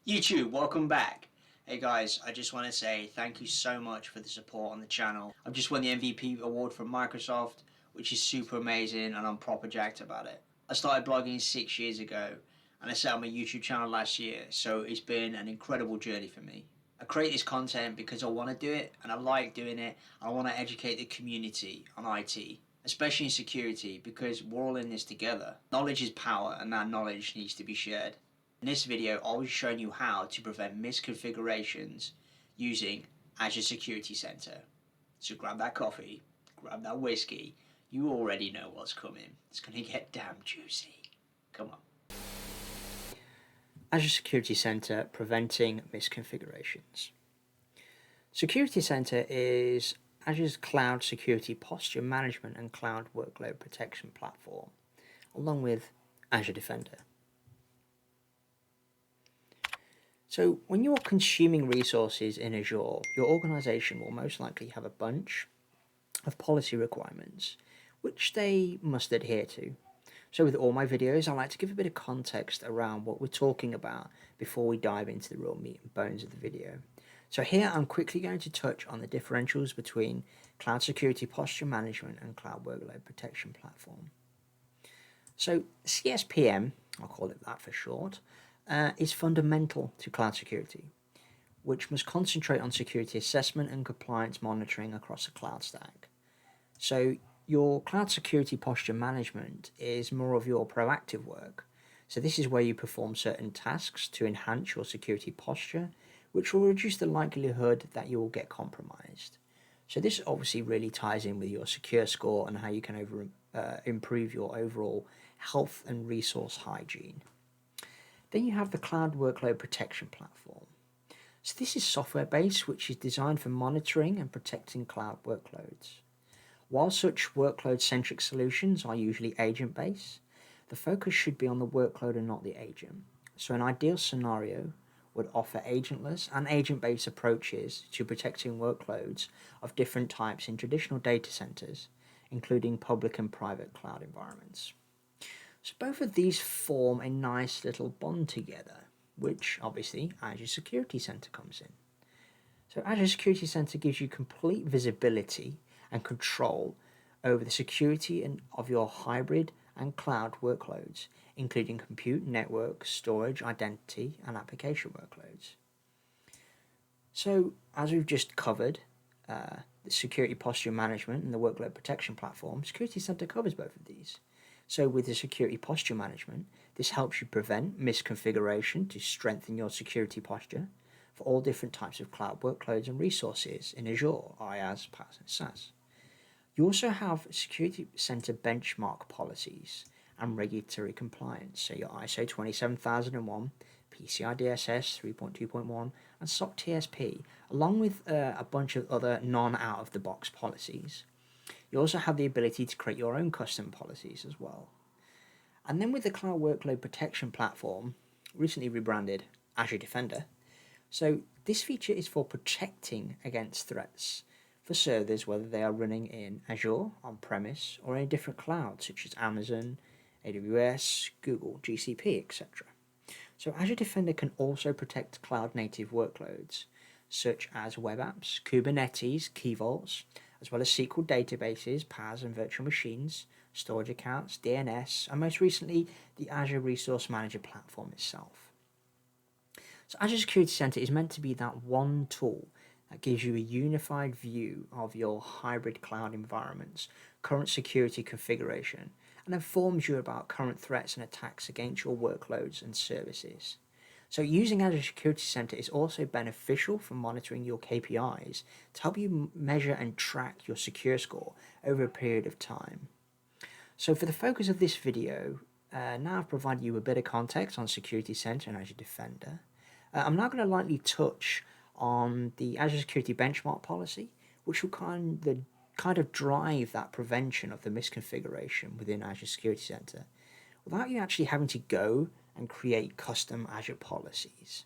YouTube, welcome back. Hey guys, I just want to say thank you so much for the support on the channel. I've just won the MVP award from Microsoft, which is super amazing, and I'm proper jacked about it. I started blogging 6 years ago, and I set up my YouTube channel last year, so it's been an incredible journey for me. I create this content because I want to do it, and I like doing it. I want to educate the community on IT, especially in security, because we're all in this together. Knowledge is power, and that knowledge needs to be shared. In this video, I'll be showing you how to prevent misconfigurations using Azure Security Center. So grab that coffee, grab that whiskey, you already know what's coming. It's going to get damn juicy. Come on. Azure Security Center preventing misconfigurations. Security Center is Azure's cloud security posture management and cloud workload protection platform, along with Azure Defender. So when you're consuming resources in Azure, your organization will most likely have a bunch of policy requirements, which they must adhere to. So with all my videos, I like to give a bit of context around what we're talking about before we dive into the real meat and bones of the video. So here I'm quickly going to touch on the differentials between Cloud Security Posture Management and Cloud Workload Protection Platform. So CSPM, I'll call it that for short, is fundamental to cloud security, which must concentrate on security assessment and compliance monitoring across the cloud stack. So your cloud security posture management is more of your proactive work. So this is where you perform certain tasks to enhance your security posture, which will reduce the likelihood that you will get compromised. So this obviously really ties in with your secure score and how you can improve your overall health and resource hygiene. Then you have the Cloud Workload Protection Platform. So this is software-based, which is designed for monitoring and protecting cloud workloads. While such workload-centric solutions are usually agent-based, the focus should be on the workload and not the agent. So an ideal scenario would offer agentless and agent-based approaches to protecting workloads of different types in traditional data centers, including public and private cloud environments. So both of these form a nice little bond together, which obviously Azure Security Center comes in. So Azure Security Center gives you complete visibility and control over the security of your hybrid and cloud workloads, including compute, network, storage, identity, and application workloads. So as we've just covered, the security posture management and the workload protection platform, Security Center covers both of these. So with the security posture management, this helps you prevent misconfiguration to strengthen your security posture for all different types of cloud workloads and resources in Azure, IaaS, PaaS, and SaaS. You also have Security Center benchmark policies and regulatory compliance, so your ISO 27001, PCI DSS 3.2.1, and SOC TSP, along with a bunch of other non-out-of-the-box policies. You also have the ability to create your own custom policies as well. And then with the Cloud Workload Protection Platform, recently rebranded Azure Defender, so this feature is for protecting against threats for servers, whether they are running in Azure, on-premise, or in a different cloud, such as Amazon, AWS, Google, GCP, etc. So Azure Defender can also protect cloud-native workloads, such as web apps, Kubernetes, key vaults, as well as SQL databases, PaaS and virtual machines, storage accounts, DNS, and most recently, the Azure Resource Manager platform itself. So Azure Security Center is meant to be that one tool that gives you a unified view of your hybrid cloud environments, current security configuration, and informs you about current threats and attacks against your workloads and services. So using Azure Security Center is also beneficial for monitoring your KPIs to help you measure and track your secure score over a period of time. So for the focus of this video, now I've provided you a bit of context on Security Center and Azure Defender. I'm now going to lightly touch on the Azure Security Benchmark policy, which will kind of drive that prevention of the misconfiguration within Azure Security Center without you actually having to go and create custom Azure policies.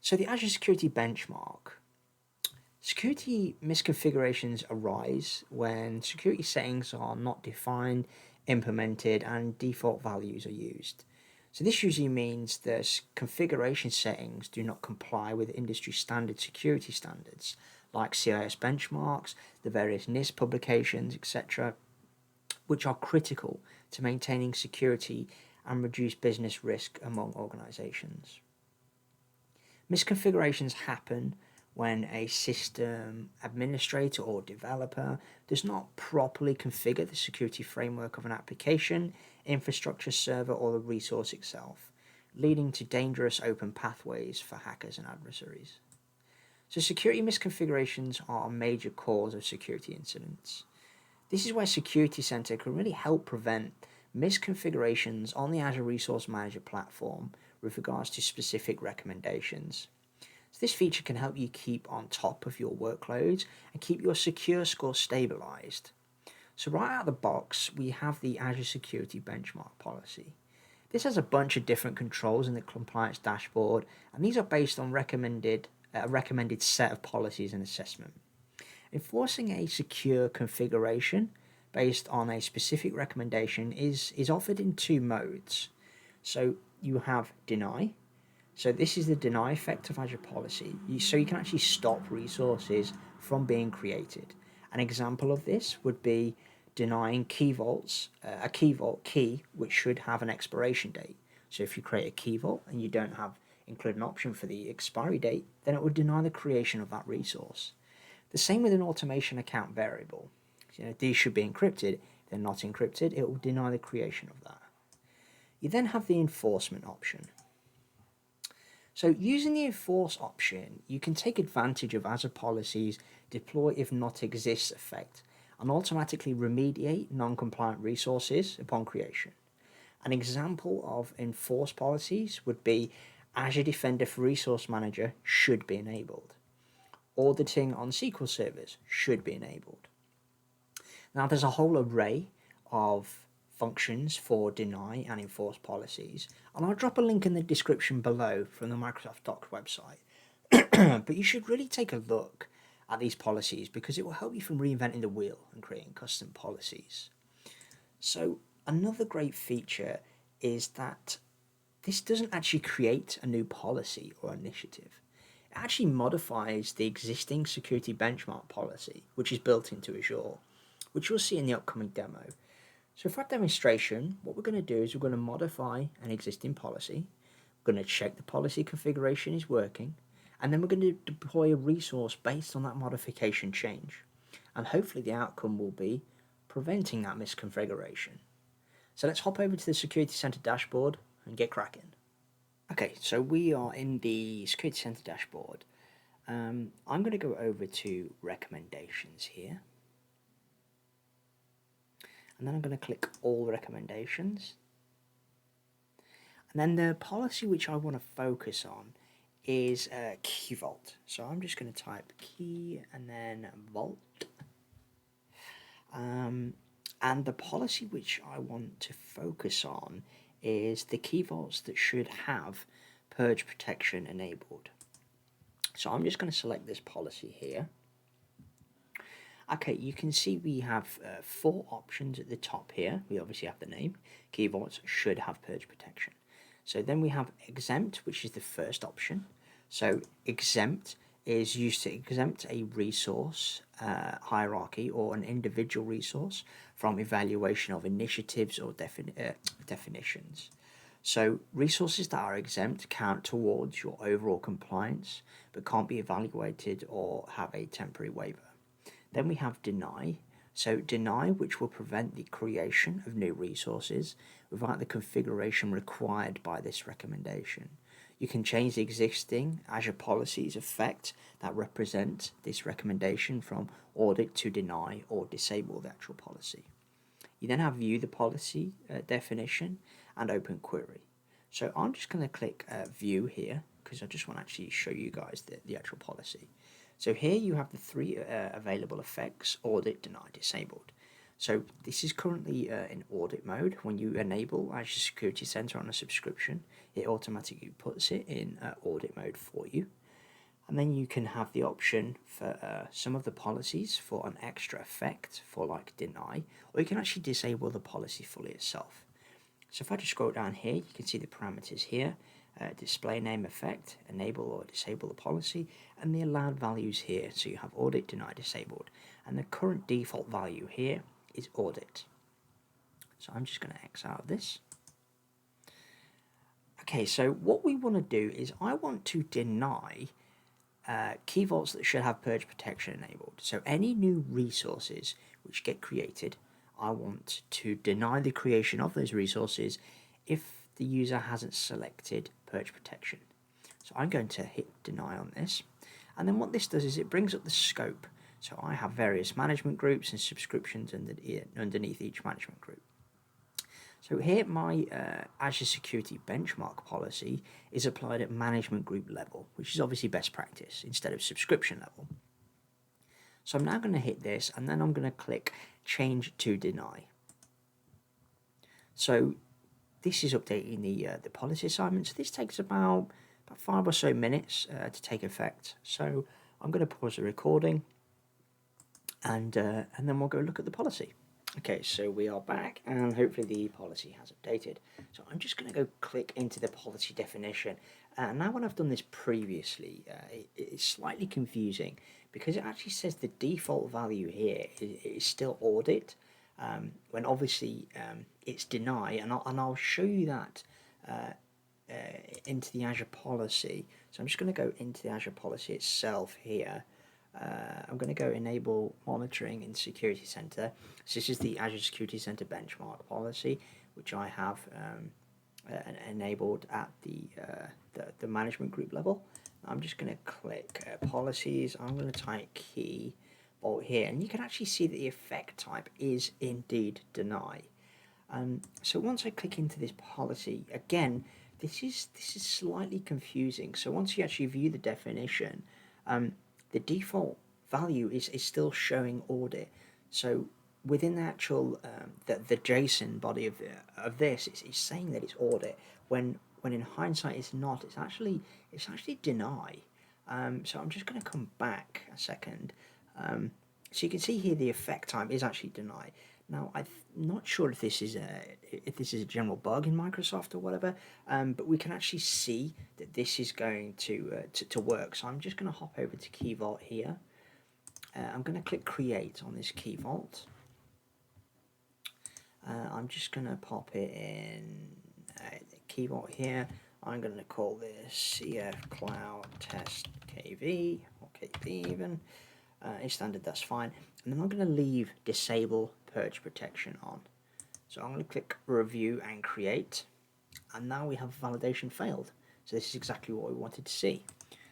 So the Azure Security Benchmark. Security misconfigurations arise when security settings are not defined, implemented, and default values are used. So this usually means the configuration settings do not comply with industry standard security standards like CIS benchmarks, the various NIST publications, etc., which are critical to maintaining security and reduce business risk among organizations. Misconfigurations happen when a system administrator or developer does not properly configure the security framework of an application, infrastructure server, or the resource itself, leading to dangerous open pathways for hackers and adversaries. So security misconfigurations are a major cause of security incidents. This is where Security Center can really help prevent misconfigurations on the Azure Resource Manager platform with regards to specific recommendations. So this feature can help you keep on top of your workloads and keep your secure score stabilized. So right out of the box, we have the Azure Security Benchmark policy. This has a bunch of different controls in the compliance dashboard, and these are based on a recommended set of policies and assessment. Enforcing a secure configuration based on a specific recommendation is offered in two modes. So you have deny. So this is the deny effect of Azure policy. So you can actually stop resources from being created. An example of this would be denying key vaults, a key vault key which should have an expiration date. So if you create a key vault and you don't have include an option for the expiry date, then it would deny the creation of that resource. The same with an automation account variable. These should be encrypted. If they're not encrypted, it will deny the creation of that. You then have the enforcement option. So using the enforce option, you can take advantage of Azure policies deploy if not exists effect and automatically remediate non-compliant resources upon creation. An example of enforce policies would be Azure Defender for Resource Manager should be enabled. Auditing on SQL servers should be enabled. Now there's a whole array of functions for deny and enforce policies, and I'll drop a link in the description below from the Microsoft Docs website. But you should really take a look at these policies because it will help you from reinventing the wheel and creating custom policies. So another great feature is that this doesn't actually create a new policy or initiative. It actually modifies the existing security benchmark policy, which is built into Azure, which you'll see in the upcoming demo. So for our demonstration, what we're going to do is we're going to modify an existing policy. We're going to check the policy configuration is working, and then we're going to deploy a resource based on that modification change. And hopefully the outcome will be preventing that misconfiguration. So let's hop over to the Security Center dashboard and get cracking. Okay, so we are in the Security Center dashboard. I'm going to go over to recommendations here. And then I'm going to click all recommendations. And then the policy which I want to focus on is key vault. So I'm just going to type key and then vault. And the policy which I want to focus on is the key vaults that should have purge protection enabled. So I'm just going to select this policy here. Okay, you can see we have 4 options at the top here. We obviously have the name. Key vaults should have purge protection. So then we have exempt, which is the first option. So exempt is used to exempt a resource hierarchy or an individual resource from evaluation of initiatives or definitions. So resources that are exempt count towards your overall compliance but can't be evaluated or have a temporary waiver. Then we have deny. So deny, which will prevent the creation of new resources without the configuration required by this recommendation. You can change the existing Azure policies effect that represent this recommendation from audit to deny or disable the actual policy. You then have view the policy definition and open query. So I'm just going to click view here because I just want to actually show you guys the actual policy. So here you have the 3 available effects: audit, deny, disabled. So this is currently in audit mode. When you enable Azure Security Center on a subscription, it automatically puts it in audit mode for you. And then you can have the option for some of the policies for an extra effect for like deny, or you can actually disable the policy fully itself. So if I just scroll down here, you can see the parameters here, display name effect, enable or disable the policy, and the allowed values here. So you have audit, deny, disabled, and the current default value here is audit. So I'm just going to X out of this. Okay, so what we want to do is I want to deny key vaults that should have purge protection enabled. So any new resources which get created, I want to deny the creation of those resources if the user hasn't selected purge protection. So I'm going to hit deny on this. And then what this does is it brings up the scope. So I have various management groups and subscriptions underneath each management group. So here my Azure Security Benchmark policy is applied at management group level, which is obviously best practice instead of subscription level. So I'm now going to hit this, and then I'm going to click Change to Deny. So this is updating the policy assignment. So this takes about 5 or so minutes to take effect. So I'm going to pause the recording, and then we'll go look at the policy. Okay, so we are back, and hopefully the policy has updated. So I'm just going to go click into the policy definition. Now when I've done this previously, it's slightly confusing because it actually says the default value here is still audit, when obviously it's deny, and I'll show you that into the Azure policy. So I'm just going to go into the Azure policy itself here. I'm going to go enable monitoring in Security Center. So this is the Azure Security Center benchmark policy, which I have enabled at the management group level. I'm just going to click policies. I'm going to type key vault here, and you can actually see that the effect type is indeed deny. So once I click into this policy, again, this is slightly confusing. So once you actually view the definition, the default value is still showing audit. So within the actual the JSON body of this, it's saying that it's audit when in hindsight it's not. It's actually deny. So I'm just going to come back a second. So you can see here the effect type is actually deny. Now I'm not sure if this is a general bug in Microsoft or whatever, but we can actually see that this is going to work. So I'm just going to hop over to Key Vault here. I'm going to click Create on this Key Vault. I'm just going to pop it in the Key Vault here. I'm going to call this CF Cloud Test KV or KV even. It's standard, that's fine. And then I'm going to leave Disable Purge Protection on. So I'm going to click Review and Create. And now we have validation failed. So this is exactly what we wanted to see.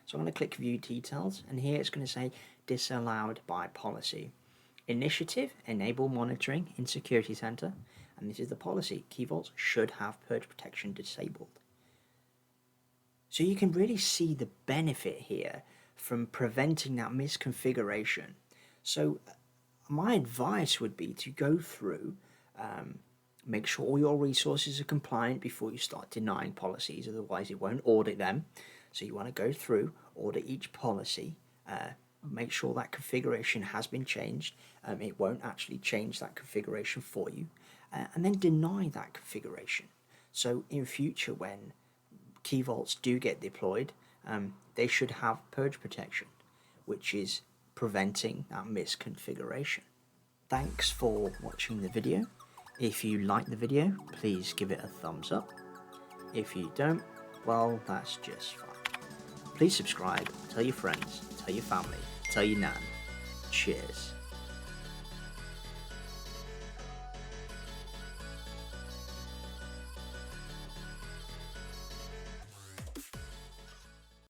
So I'm going to click View Details. And here it's going to say Disallowed by Policy. Initiative, Enable Monitoring in Security Center. And this is the policy. Key vaults should have Purge Protection disabled. So you can really see the benefit here from preventing that misconfiguration. So my advice would be to go through, make sure all your resources are compliant before you start denying policies, otherwise it won't audit them. So you want to go through, audit each policy, make sure that configuration has been changed. It won't actually change that configuration for you, and then deny that configuration. So in future, when key vaults do get deployed, they should have purge protection, which is preventing that misconfiguration. Thanks for watching the video. If you like the video, please give it a thumbs up. If you don't, well, that's just fine. Please subscribe, tell your friends, tell your family, tell your nan. Cheers.